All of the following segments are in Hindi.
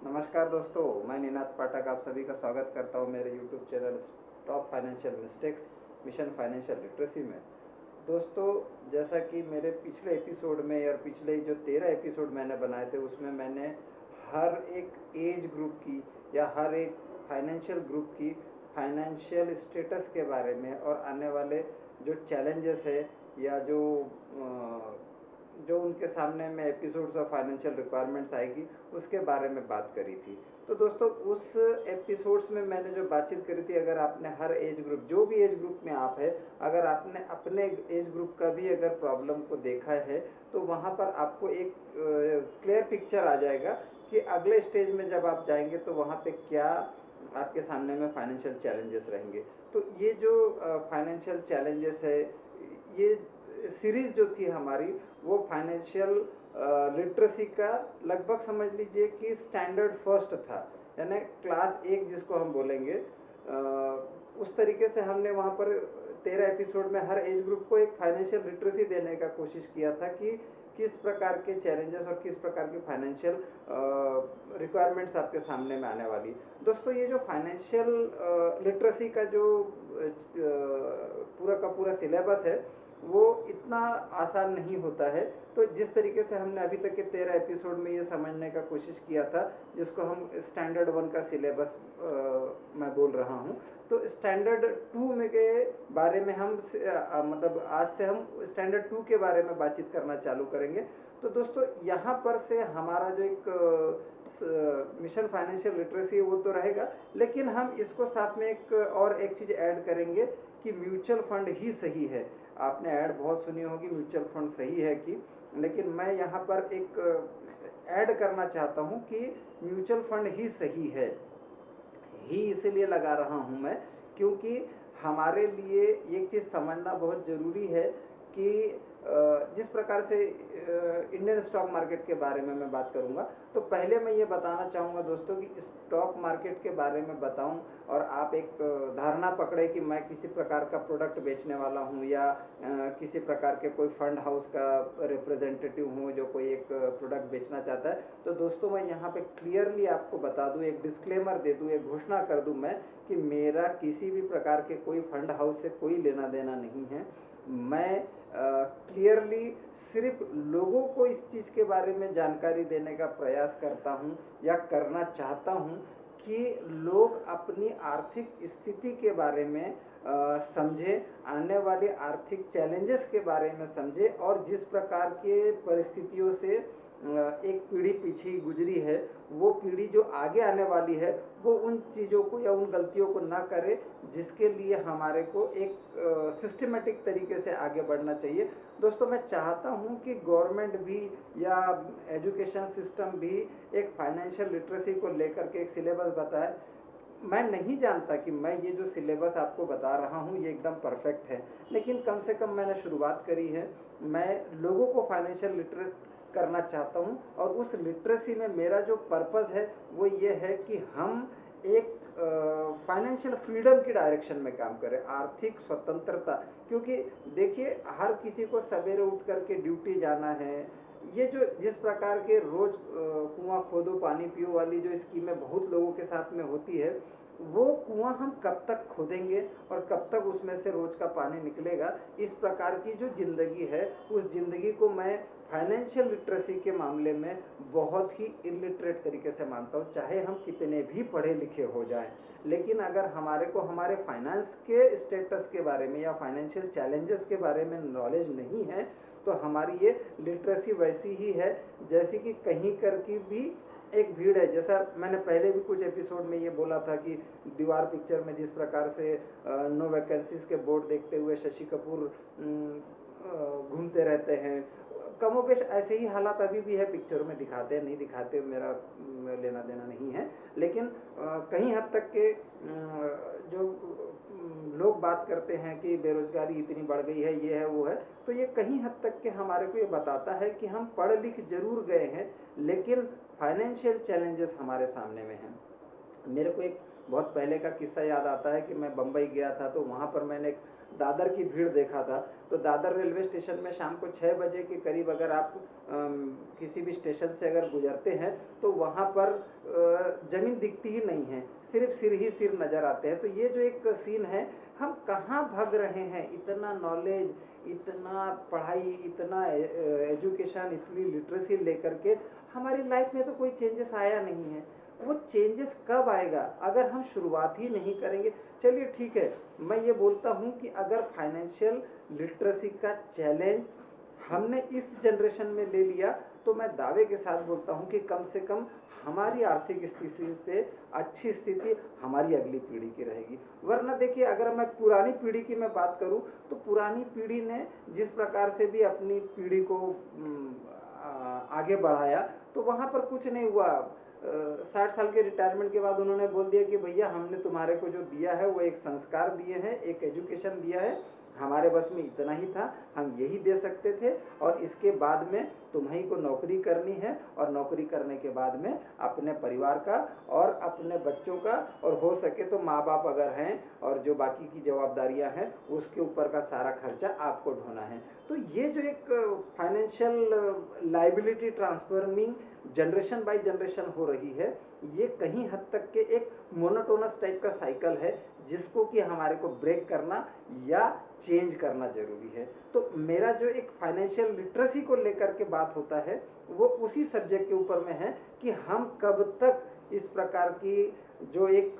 नमस्कार दोस्तों, मैं निनाद पाठक आप सभी का स्वागत करता हूं मेरे YouTube channel top financial mistakes mission financial literacy में। दोस्तों, जैसा कि मेरे पिछले एपिसोड में या पिछले जो 13 एपिसोड मैंने बनाए थे उसमें मैंने हर एक एज ग्रुप की या हर एक फाइनेंशियल ग्रुप की फाइनेंशियल स्टेटस के बारे में और आने वाले जो चैलेंजेस है या जो उनके सामने में एपिसोड्स ऑफ फाइनेंशियल रिक्वायरमेंट्स आएगी उसके बारे में बात करी थी। तो दोस्तों, उस एपिसोड्स में मैंने जो बातचीत करी थी, अगर आपने हर एज ग्रुप, जो भी एज ग्रुप में आप है, अगर आपने अपने एज ग्रुप का भी अगर प्रॉब्लम को देखा है तो वहाँ पर आपको एक क्लियर पिक्चर आ जाएगा कि अगले स्टेज में जब आप जाएंगे तो वहाँ पे क्या आपके सामने में फाइनेंशियल चैलेंजेस रहेंगे। तो ये जो फाइनेंशियल चैलेंजेस है, ये सीरीज जो थी हमारी, वो फाइनेंशियल लिटरेसी का लगभग समझ लीजिए कि स्टैंडर्ड फर्स्ट था, यानी क्लास एक जिसको हम बोलेंगे। उस तरीके से हमने वहाँ पर 13 एपिसोड में हर एज ग्रुप को एक फाइनेंशियल लिटरेसी देने का कोशिश किया था कि किस प्रकार के चैलेंजेस और किस प्रकार की फाइनेंशियल रिक्वायरमेंट्स आपके सामने में आने वाली। दोस्तों, ये जो फाइनेंशियल लिटरेसी का जो पूरा का पूरा सिलेबस है वो इतना आसान नहीं होता है। तो जिस तरीके से हमने अभी तक के 13 एपिसोड में ये समझने का कोशिश किया था, जिसको हम स्टैंडर्ड 1 का सिलेबस मैं बोल रहा हूँ, तो स्टैंडर्ड 2 में के बारे में हम मतलब आज से हम स्टैंडर्ड 2 के बारे में बातचीत करना चालू करेंगे। तो दोस्तों, यहाँ पर से हमारा जो एक मिशन फाइनेंशियल लिटरेसी वो तो रहेगा, लेकिन हम इसको साथ में एक चीज़ ऐड करेंगे कि म्यूचुअल फंड ही सही है। आपने ऐड बहुत सुनी होगी, म्यूचुअल फंड सही है कि, लेकिन मैं यहाँ पर एक ऐड करना चाहता हूँ कि म्यूचुअल फंड ही सही है। ही इसीलिए लगा रहा हूँ मैं क्योंकि हमारे लिए एक चीज़ समझना बहुत ज़रूरी है कि जिस प्रकार से इंडियन स्टॉक मार्केट के बारे में मैं बात करूंगा, तो पहले मैं ये बताना चाहूँगा दोस्तों कि स्टॉक मार्केट के बारे में बताऊं और आप एक धारणा पकड़े कि मैं किसी प्रकार का प्रोडक्ट बेचने वाला हूं या किसी प्रकार के कोई फंड हाउस का रिप्रेजेंटेटिव हूं जो कोई एक प्रोडक्ट बेचना चाहता है। तो दोस्तों, मैं यहाँ पे क्लियरली आपको बता दूं, एक डिस्क्लेमर दे दूं, एक घोषणा कर दूं मैं कि मेरा किसी भी प्रकार के कोई फंड हाउस से कोई लेना देना नहीं है। मैं क्लियरली सिर्फ लोगों को इस चीज़ के बारे में जानकारी देने का प्रयास करता हूँ या करना चाहता हूँ कि लोग अपनी आर्थिक स्थिति के बारे में समझे, आने वाले आर्थिक चैलेंजेस के बारे में समझे और जिस प्रकार के परिस्थितियों से एक पीढ़ी पीछे गुजरी है, वो पीढ़ी जो आगे आने वाली है वो उन चीज़ों को या उन गलतियों को ना करे, जिसके लिए हमारे को एक सिस्टमेटिक तरीके से आगे बढ़ना चाहिए। दोस्तों, मैं चाहता हूँ कि गवर्नमेंट भी या एजुकेशन सिस्टम भी एक फाइनेंशियल लिटरेसी को लेकर के एक सिलेबस बताए। मैं नहीं जानता कि मैं ये जो सिलेबस आपको बता रहा हूँ ये एकदम परफेक्ट है, लेकिन कम से कम मैंने शुरुआत करी है। मैं लोगों को फाइनेंशियल लिटरेट करना चाहता हूँ और उस लिटरेसी में मेरा जो पर्पज़ है वो ये है कि हम एक फाइनेंशियल फ्रीडम की डायरेक्शन में काम करें, आर्थिक स्वतंत्रता। क्योंकि देखिए, हर किसी को सवेरे उठ करके ड्यूटी जाना है। ये जो जिस प्रकार के रोज कुआं खोदो पानी पियो वाली जो स्कीमें बहुत लोगों के साथ में होती है, वो कुआं हम कब तक खोदेंगे और कब तक उसमें से रोज का पानी निकलेगा, इस प्रकार की जो जिंदगी है उस जिंदगी को मैं फाइनेंशियल लिटरेसी के मामले में बहुत ही इलिटरेट तरीके से मानता हूँ। चाहे हम कितने भी पढ़े लिखे हो जाएं, लेकिन अगर हमारे को हमारे फाइनेंस के स्टेटस के बारे में या फाइनेंशियल चैलेंजेस के बारे में नॉलेज नहीं है, तो हमारी ये लिटरेसी वैसी ही है जैसी कि कहीं कर की भी एक भीड़ है। जैसा मैंने पहले भी कुछ एपिसोड में ये बोला था कि दीवार पिक्चर में जिस प्रकार से नो वैकेंसीज के बोर्ड देखते हुए शशि कपूर घूमते रहते हैं, कमोबेश ऐसे ही हालात अभी भी है। पिक्चरों में दिखाते हैं, नहीं दिखाते मेरा लेना देना नहीं है, लेकिन कहीं हद तक के जो लोग बात करते हैं कि बेरोजगारी इतनी बढ़ गई है, ये है वो है, तो ये कहीं हद तक के हमारे को ये बताता है कि हम पढ़ लिख जरूर गए हैं, लेकिन फाइनेंशियल चैलेंजेस हमारे सामने में हैं। मेरे को एक बहुत पहले का किस्सा याद आता है कि मैं बम्बई गया था, तो वहाँ पर मैंने एक दादर की भीड़ देखा था। तो दादर रेलवे स्टेशन में शाम को 6 बजे के करीब अगर आप किसी भी स्टेशन से अगर गुजरते हैं तो वहाँ पर ज़मीन दिखती ही नहीं है, सिर्फ सिर ही सिर नज़र आते हैं। तो ये जो एक सीन है, हम कहाँ भाग रहे हैं, इतना नॉलेज, इतना पढ़ाई, इतना एजुकेशन, इतनी लिटरेसी लेकर के हमारी लाइफ में तो कोई चेंजेस आया नहीं है। वो चेंजेस कब आएगा अगर हम शुरुआत ही नहीं करेंगे। चलिए ठीक है, मैं ये बोलता हूँ कि अगर फाइनेंशियल लिटरेसी का चैलेंज हमने इस जनरेशन में ले लिया तो मैं दावे के साथ बोलता हूँ कि कम से कम हमारी आर्थिक स्थिति से अच्छी स्थिति हमारी अगली पीढ़ी की रहेगी। वरना देखिए, अगर मैं पुरानी पीढ़ी की मैं बात करूँ तो पुरानी पीढ़ी ने जिस प्रकार से भी अपनी पीढ़ी को आगे बढ़ाया, तो वहाँ पर कुछ नहीं हुआ। 60 साल के रिटायरमेंट के बाद उन्होंने बोल दिया कि भैया हमने तुम्हारे को जो दिया है वो एक संस्कार दिए हैं, एक एजुकेशन दिया है, हमारे बस में इतना ही था, हम यही दे सकते थे, और इसके बाद में तुम्हीं को नौकरी करनी है, और नौकरी करने के बाद में अपने परिवार का और अपने बच्चों का, और हो सके तो माँ बाप अगर हैं और जो बाकी की जवाबदारियां हैं उसके ऊपर का सारा खर्चा आपको ढोना है। तो ये जो एक financial liability transforming generation by generation हो रही है, ये कहीं हद तक के एक मोनोटोनस टाइप का साइकिल है जिसको कि हमारे को ब्रेक करना या चेंज करना जरूरी है। तो मेरा जो एक फाइनेंशियल लिटरेसी को लेकर के बात होता है वो उसी सब्जेक्ट के ऊपर में है कि हम कब तक इस प्रकार की जो एक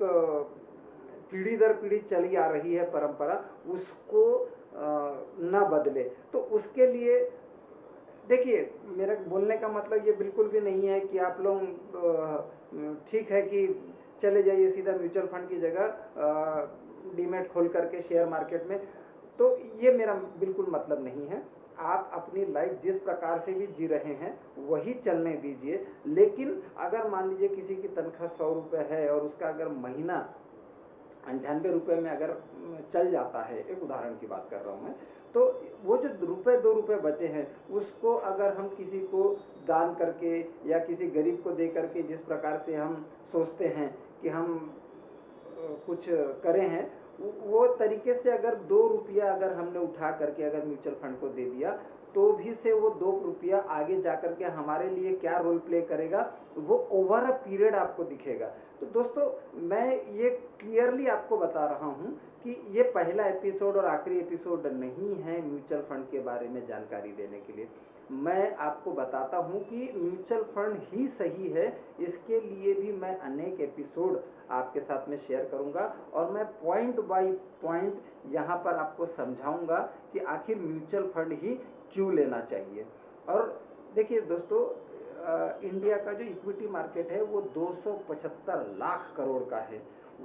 पीढ़ी दर पीढ़ी चली आ रही है परंपरा, उसको न बदले। तो उसके लिए देखिए, मेरा बोलने का मतलब ये बिल्कुल भी नहीं है कि आप लोग ठीक है कि चले जाइए सीधा म्यूचुअल फंड की जगह डीमैट खोल करके शेयर मार्केट में, तो ये मेरा बिल्कुल मतलब नहीं है। आप अपनी लाइफ जिस प्रकार से भी जी रहे हैं वही चलने दीजिए। लेकिन अगर मान लीजिए किसी की तनख्वाह 100 रुपये है और उसका अगर महीना 98 रुपये में अगर चल जाता है, एक उदाहरण की बात कर रहा हूँ मैं, तो वो जो ₹2 बचे हैं उसको अगर हम किसी को दान करके या किसी गरीब को दे करके, जिस प्रकार से हम सोचते हैं कि हम कुछ करें हैं, वो तरीके से अगर ₹2 अगर हमने उठा करके अगर म्यूचुअल फंड को दे दिया, तो भी से वो ₹2 आगे जाकर के हमारे लिए क्या रोल प्ले करेगा, वो ओवर अ पीरियड आपको दिखेगा। तो दोस्तों, मैं ये क्लियरली आपको बता रहा हूँ कि ये पहला एपिसोड और आखिरी एपिसोड नहीं है म्यूचुअल फंड के बारे में जानकारी देने के लिए। मैं आपको बताता हूँ कि म्यूचुअल फंड ही सही है, इसके लिए भी मैं अनेक एपिसोड आपके साथ में शेयर करूंगा, और मैं पॉइंट बाय पॉइंट यहाँ पर आपको समझाऊंगा कि आखिर म्यूचुअल फंड ही क्यों लेना चाहिए। और देखिए दोस्तों, इंडिया का जो इक्विटी मार्केट है वो 275 लाख करोड़ का है।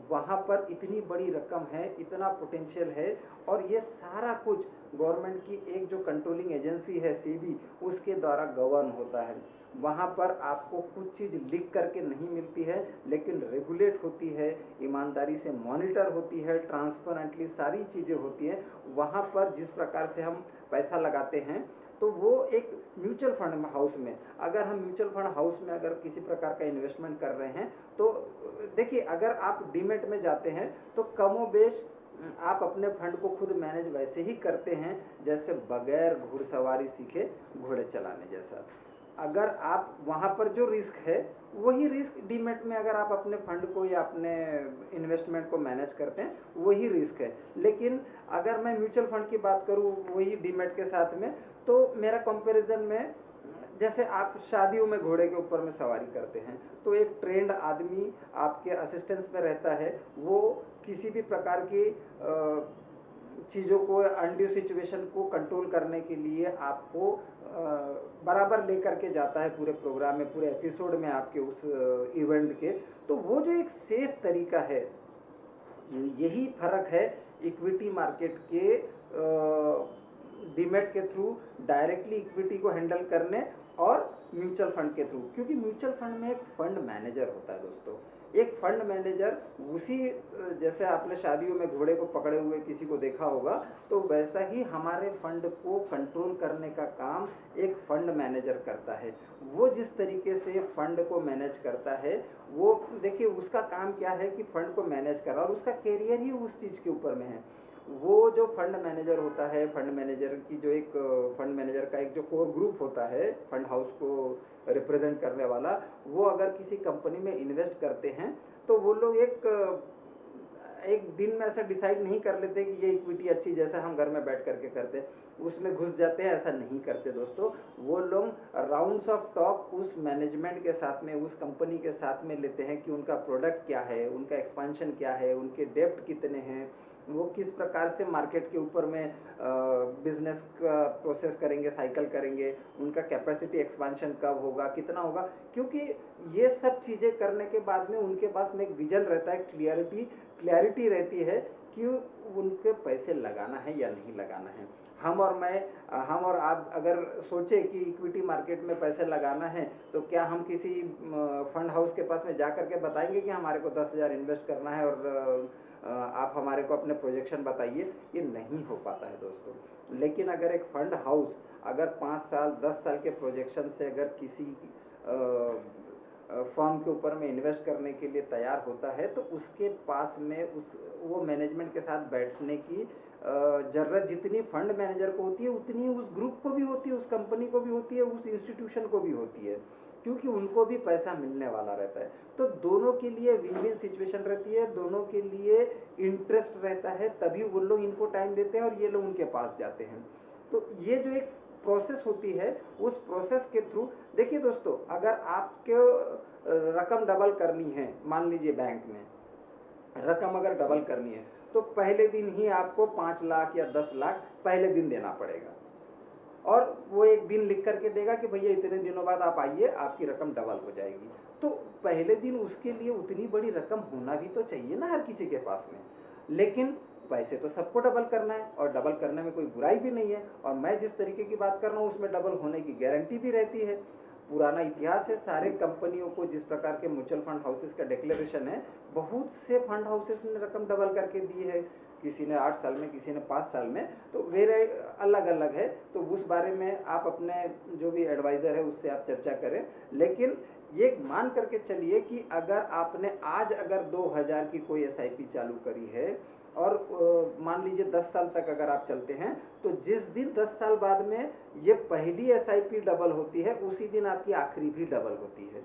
वहाँ पर इतनी बड़ी रकम है, इतना पोटेंशियल है, और ये सारा कुछ गवर्नमेंट की एक जो कंट्रोलिंग एजेंसी है सेबी, उसके द्वारा गवर्न होता है। वहाँ पर आपको कुछ चीज़ लिख करके नहीं मिलती है, लेकिन रेगुलेट होती है, ईमानदारी से मॉनिटर होती है, ट्रांसपेरेंटली सारी चीज़ें होती हैं। वहाँ पर जिस प्रकार से हम पैसा लगाते हैं, तो वो एक म्यूचुअल फंड हाउस में, अगर हम म्यूचुअल फंड हाउस में अगर किसी प्रकार का इन्वेस्टमेंट कर रहे हैं, तो देखिए, अगर आप डीमेट में जाते हैं तो कमोबेश आप अपने फंड को खुद मैनेज वैसे ही करते हैं जैसे बगैर घुड़सवारी सीखे घोड़े चलाने जैसा। अगर आप वहाँ पर जो रिस्क है वही रिस्क डीमेट में अगर आप अपने फंड को या अपने इन्वेस्टमेंट को मैनेज करते हैं, वही रिस्क है। लेकिन अगर मैं म्यूचुअल फंड की बात करूँ वही डीमेट के साथ में, तो मेरा कंपैरिजन में, जैसे आप शादियों में घोड़े के ऊपर में सवारी करते हैं, तो एक ट्रेंड आदमी आपके असिस्टेंस में रहता है, वो किसी भी प्रकार की चीज़ों को, अनड्यू सिचुएशन को कंट्रोल करने के लिए आपको बराबर लेकर के जाता है पूरे प्रोग्राम में, पूरे एपिसोड में आपके उस इवेंट के। तो वो जो एक सेफ तरीका है, यही फर्क है इक्विटी मार्केट के डीमेट के थ्रू डायरेक्टली इक्विटी को हैंडल करने और म्यूचुअल फंड के थ्रू, क्योंकि म्यूचुअल फंड में एक फंड मैनेजर होता है दोस्तों। एक फंड मैनेजर उसी जैसे आपने शादियों में घोड़े को पकड़े हुए किसी को देखा होगा, तो वैसा ही हमारे फंड को कंट्रोल करने का काम एक फंड मैनेजर करता है। वो जिस तरीके से फंड को मैनेज करता है, वो देखिए उसका काम क्या है कि फंड को मैनेज करा, और उसका कैरियर ही उस चीज़ के ऊपर में है। वो जो फंड मैनेजर होता है, फंड मैनेजर की जो एक फंड मैनेजर का एक जो कोर ग्रुप होता है फंड हाउस को रिप्रेजेंट करने वाला, वो अगर किसी कंपनी में इन्वेस्ट करते हैं तो वो लोग एक दिन में ऐसा डिसाइड नहीं कर लेते कि ये इक्विटी अच्छी, जैसे हम घर में बैठ करके करते हैं उसमें घुस जाते हैं, ऐसा नहीं करते दोस्तों। वो लोग राउंड्स ऑफ टॉक उस मैनेजमेंट के साथ में, उस कंपनी के साथ में लेते हैं कि उनका प्रोडक्ट क्या है, उनका एक्सपेंशन क्या है, उनके डेप्ट कितने हैं, वो किस प्रकार से मार्केट के ऊपर में बिजनेस का प्रोसेस करेंगे, साइकिल करेंगे, उनका कैपेसिटी एक्सपेंशन कब होगा, कितना होगा। क्योंकि ये सब चीज़ें करने के बाद में उनके पास में एक विजन रहता है, क्लियरिटी रहती है कि उनके पैसे लगाना है या नहीं लगाना है। हम और आप अगर सोचे कि इक्विटी मार्केट में पैसे लगाना है, तो क्या हम किसी फंड हाउस के पास में जा करके बताएंगे कि हमारे को 10,000 इन्वेस्ट करना है और आप हमारे को अपने प्रोजेक्शन बताइए? ये नहीं हो पाता है दोस्तों। लेकिन अगर एक फंड हाउस अगर 5 साल 10 साल के प्रोजेक्शन से अगर किसी फर्म के ऊपर में इन्वेस्ट करने के लिए तैयार होता है, तो उसके पास में वो मैनेजमेंट के साथ बैठने की ज़रूरत जितनी फंड मैनेजर को होती है, उतनी उस ग्रुप को भी होती है, उस कंपनी को भी होती है, उस इंस्टीट्यूशन को भी होती है, क्योंकि उनको भी पैसा मिलने वाला रहता है। तो दोनों के लिए विन विन सिचुएशन रहती है, दोनों के लिए इंटरेस्ट रहता है, तभी वो लोग इनको टाइम देते हैं और ये लोग उनके पास जाते हैं। तो ये जो एक प्रोसेस होती है, उस प्रोसेस के थ्रू देखिए दोस्तों, अगर आपको रकम डबल करनी है, मान लीजिए बैंक में रकम अगर डबल करनी है, तो पहले दिन ही आपको 5 लाख या 10 लाख पहले दिन देना पड़ेगा, और वो एक दिन लिख करके देगा कि भैया इतने दिनों बाद आप आइए, आपकी रकम डबल हो जाएगी। तो पहले दिन उसके लिए उतनी बड़ी रकम होना भी तो चाहिए ना हर किसी के पास में। लेकिन पैसे तो सबको डबल करना है, और डबल करने में कोई बुराई भी नहीं है, और मैं जिस तरीके की बात कर रहा हूँ उसमें डबल होने की गारंटी भी रहती है। पुराना इतिहास है, सारे कंपनियों को जिस प्रकार के म्यूचुअल फंड हाउसेस का डिक्लेरेशन है, बहुत से फंड हाउसेस ने रकम डबल करके दी है, किसी ने 8 साल में, किसी ने 5 साल में, तो वेरे अलग अलग है। तो उस बारे में आप अपने जो भी एडवाइज़र है उससे आप चर्चा करें। लेकिन ये मान करके चलिए कि अगर आपने आज अगर 2000 की कोई SIP चालू करी है, और मान लीजिए 10 साल तक अगर आप चलते हैं, तो जिस दिन 10 साल बाद में ये पहली SIP डबल होती है, उसी दिन आपकी आखिरी भी डबल होती है।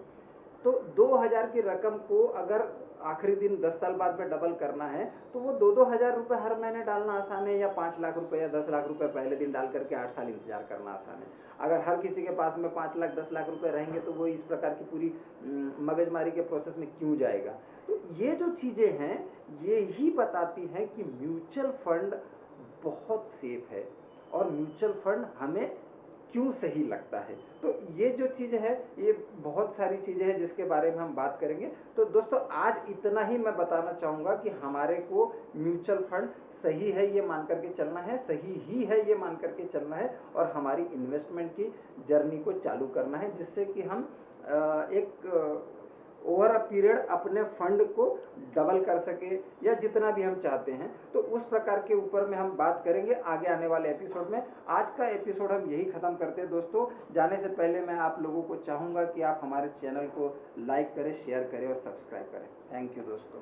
तो 2000 की रकम को अगर आखिरी दिन 10 साल बाद में डबल करना है, तो वो 2-2 हज़ार रुपये हर महीने डालना आसान है, या 5 लाख रुपए या 10 लाख रुपए पहले दिन डाल करके 8 साल इंतजार करना आसान है। अगर हर किसी के पास में 5 लाख 10 लाख रुपए रहेंगे, तो वो इस प्रकार की पूरी मगजमारी के प्रोसेस में क्यों जाएगा। तो ये जो चीज़ें हैं, ये ही बताती हैं कि म्यूचुअल फंड बहुत सेफ है, और म्यूचुअल फंड हमें क्यों सही लगता है। तो ये जो चीज़ है, ये बहुत सारी चीज़ें हैं जिसके बारे में हम बात करेंगे। तो दोस्तों आज इतना ही मैं बताना चाहूँगा कि हमारे को म्यूचुअल फंड सही है ये मान करके चलना है, सही ही है ये मान करके चलना है, और हमारी इन्वेस्टमेंट की जर्नी को चालू करना है, जिससे कि हम एक ओवर अ पीरियड अपने फंड को डबल कर सके, या जितना भी हम चाहते हैं। तो उस प्रकार के ऊपर में हम बात करेंगे आगे आने वाले एपिसोड में। आज का एपिसोड हम यही ख़त्म करते हैं दोस्तों। जाने से पहले मैं आप लोगों को चाहूँगा कि आप हमारे चैनल को लाइक करें, शेयर करें और सब्सक्राइब करें। थैंक यू दोस्तों।